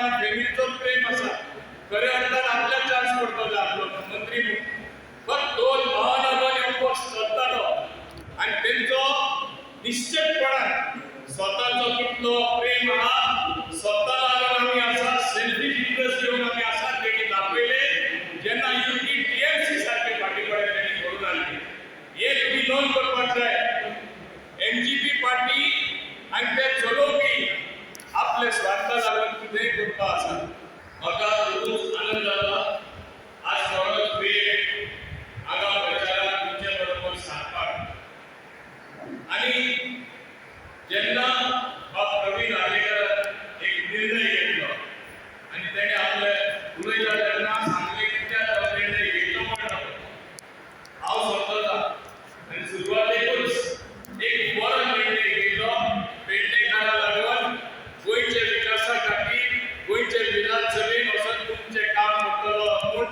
आणि फॅमिलीचो प्रेम असा खरे अर्थान आपल्या चान्स पडतलो आपलो मंत्री पण दोन महानगर येवपाक सोदतालो आणि त्यांचो निश्चितपणान स्वतःचो कितलो प्रेम हा स्वतः लागून आम्ही असा सेल्फिश इंटरेस्ट घेऊन आम्ही असा त्यांनी दाखवले जेन्ना युपी टीएमसी सारखे पाठीकडे त्यांनी करून आणले हे तुम्ही नोंद करपाक जाय एमजीपी पार्टी आणि ते चलोवपी आपले स्वार्था लागून कितेंय करता आसा म्हाका खूब आनंद जाता आज सगळो वेळ हांगा प्रचाराक तुमचे बरोबर सांगपाक आणि जेन्ना प्रवीण आलेकर एक निर्णय घेतलो आणि तेणे आपले उलयता तेन्ना सांगले कित्याक हो निर्णय घेतलो म्हणून हांव समजता आणि सुरवातेकूच एक बरो निर्णय घेतलो पेडणेकारा लागून गोंयचे विकासा खातीर गोंयचे विधानसभेन वचून तुमचे काम करतलो म्हूण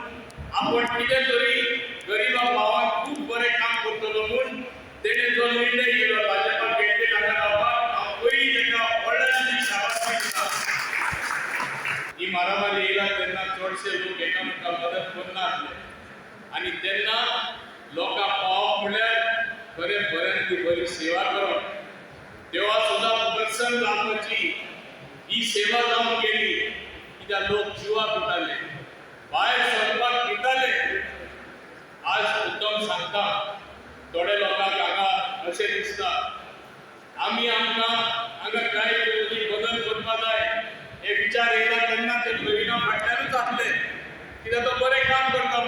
आपण कितें तरी गरिबा भावाक खूब बरें काम करतलो म्हूण तेणे जो निर्णय घेतलो भाजपाक पेडणेकारा रावपाक हांव पयलीं तेका व्हडली शाबासकी दिता ही मारामारी येयला तेन्ना चडशे लोक एकामेकांक मदत करना आसले आनी तेन्ना लोकांक पावप म्हणल्यार खरें बरें ती बरी सेवा करप देवा सुद्दां प्रसन्न जावपाची ही सेवा जावन गेली कित्याक लोक जिवाक दिताले भायर सरपाक दिताले आज उद्धव सांगता थोडे लोकांक हांगा अशें दिसता आमी आमकां हांगा कांय तरी बदल करपा जाय हे विचार येयला तेन्ना ते प्रवीणा फाटल्यानूच आसले कित्याक तो बरें काम करता